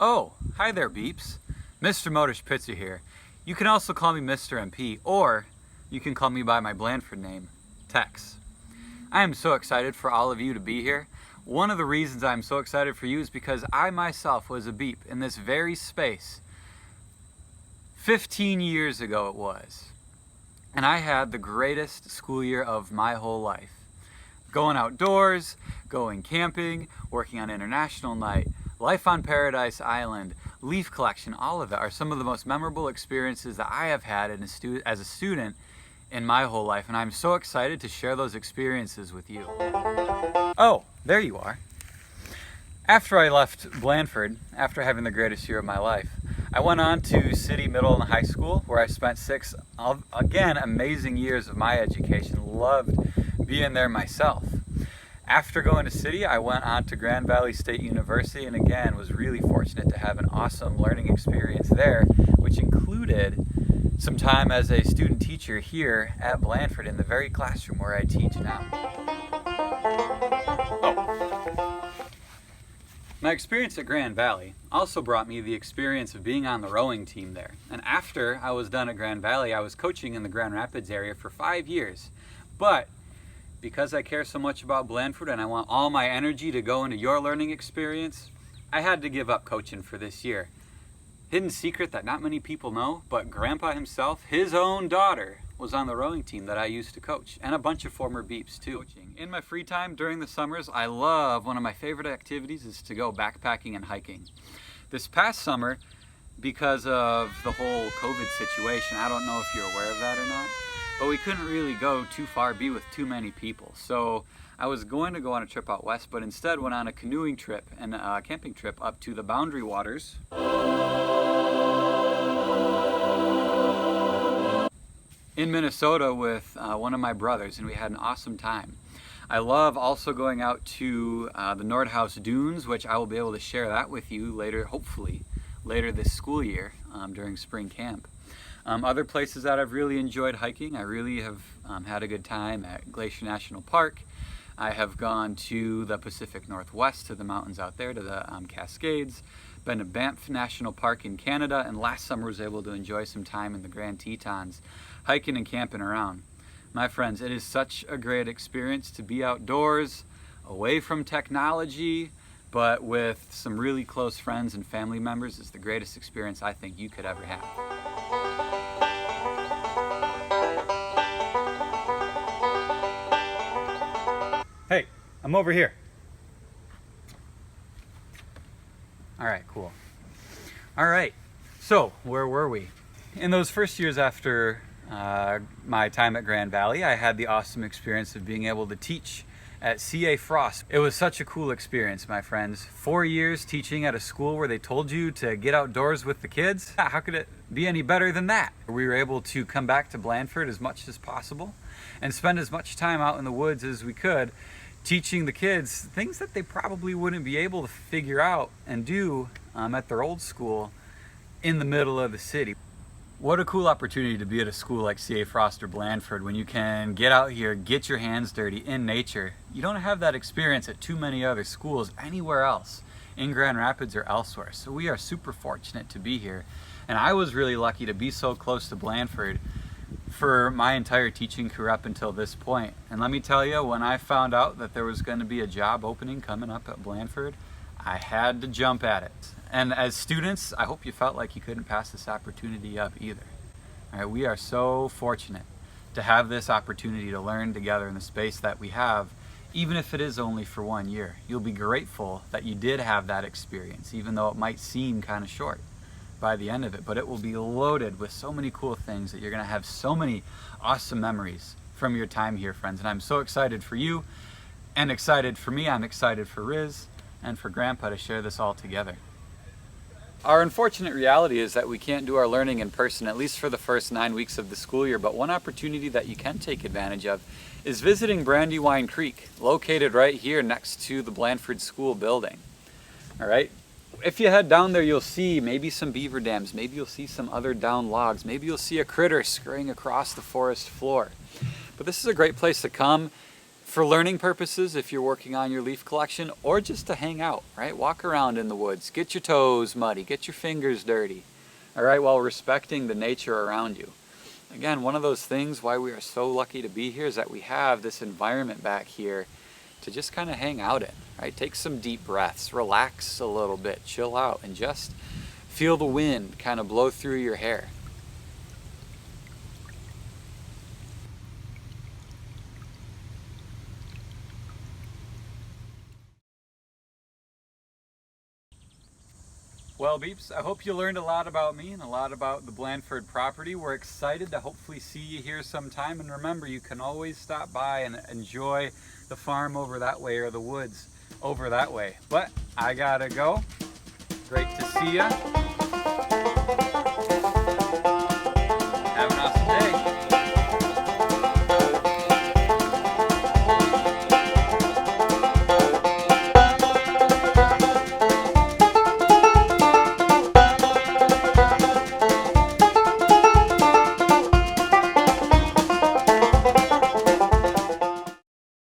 Oh, hi there, Beeps. Mr. Motorspitzer here. You can also call me Mr. MP, or you can call me by my Blandford name, Tex. I am so excited for all of you to be here. One of the reasons I'm so excited for you is because I myself was a Beep in this very space 15 years ago it was. And I had the greatest school year of my whole life. Going outdoors, going camping, working on International Night, Life on Paradise Island, leaf collection, all of it are some of the most memorable experiences that I have had as a student in my whole life, and I'm so excited to share those experiences with you. Oh, there you are. After I left Blandford, after having the greatest year of my life, I went on to City Middle and High School, where I spent 6, again, amazing years of my education. Loved being there myself. After going to City, I went on to Grand Valley State University, and again, was really fortunate to have an awesome learning experience there, which included some time as a student teacher here at Blandford in the very classroom where I teach now. My experience at Grand Valley also brought me the experience of being on the rowing team there. And after I was done at Grand Valley, I was coaching in the Grand Rapids area for 5 years. But because I care so much about Blandford and I want all my energy to go into your learning experience, I had to give up coaching for this year. Hidden secret that not many people know, but Grandpa himself, his own daughter, was on the rowing team that I used to coach, and a bunch of former Beeps too. In my free time during the summers, one of my favorite activities is to go backpacking and hiking. This past summer, because of the whole COVID situation, I don't know if you're aware of that or not, but we couldn't really go too far, be with too many people. So I was going to go on a trip out west, but instead went on a canoeing trip and a camping trip up to the Boundary Waters in Minnesota with one of my brothers, and we had an awesome time. I love also going out to the Nordhaus Dunes, which I will be able to share that with you later, hopefully later this school year during spring camp. Other places that I've really enjoyed hiking, I really have had a good time at Glacier National Park. I have gone to the Pacific Northwest, to the mountains out there, to the Cascades. Been to Banff National Park in Canada, and last summer was able to enjoy some time in the Grand Tetons, hiking and camping around. My friends, it is such a great experience to be outdoors, away from technology, but with some really close friends and family members. It's the greatest experience I think you could ever have. Hey, I'm over here. All right, cool. All right, so where were we? In those first years after my time at Grand Valley, I had the awesome experience of being able to teach at C.A. Frost. It was such a cool experience, my friends. 4 years teaching at a school where they told you to get outdoors with the kids. How could it be any better than that? We were able to come back to Blandford as much as possible and spend as much time out in the woods as we could, teaching the kids things that they probably wouldn't be able to figure out and do at their old school in the middle of the city. What a cool opportunity to be at a school like C.A. Frost or Blandford when you can get out here, get your hands dirty in nature. You don't have that experience at too many other schools anywhere else in Grand Rapids or elsewhere. So we are super fortunate to be here. And I was really lucky to be so close to Blandford for my entire teaching career up until this point. And let me tell you, when I found out that there was going to be a job opening coming up at Blandford, I had to jump at it. And as students, I hope you felt like you couldn't pass this opportunity up either. All right, we are so fortunate to have this opportunity to learn together in the space that we have, even if it is only for 1 year. You'll be grateful that you did have that experience, even though it might seem kind of short by the end of it, but it will be loaded with so many cool things that you're gonna have so many awesome memories from your time here, friends. And I'm so excited for you and excited for me. I'm excited for Riz and for Grandpa to share this all together. Our unfortunate reality is that we can't do our learning in person, at least for the first 9 weeks of the school year, but one opportunity that you can take advantage of is visiting Brandywine Creek, located right here next to the Blandford School building. All right, if you head down there, you'll see maybe some beaver dams, maybe you'll see some other downed logs, maybe you'll see a critter scurrying across the forest floor. But this is a great place to come for learning purposes if you're working on your leaf collection, or just to hang out, right? Walk around in the woods, get your toes muddy, get your fingers dirty, all right, while respecting the nature around you. Again, one of those things why we are so lucky to be here is that we have this environment back here to just kind of hang out in, right? Take some deep breaths, relax a little bit, chill out, and just feel the wind kind of blow through your hair. Well, Beeps, I hope you learned a lot about me and a lot about the Blandford property. We're excited to hopefully see you here sometime. And remember, you can always stop by and enjoy the farm over that way or the woods over that way. But I gotta go. Great to see you.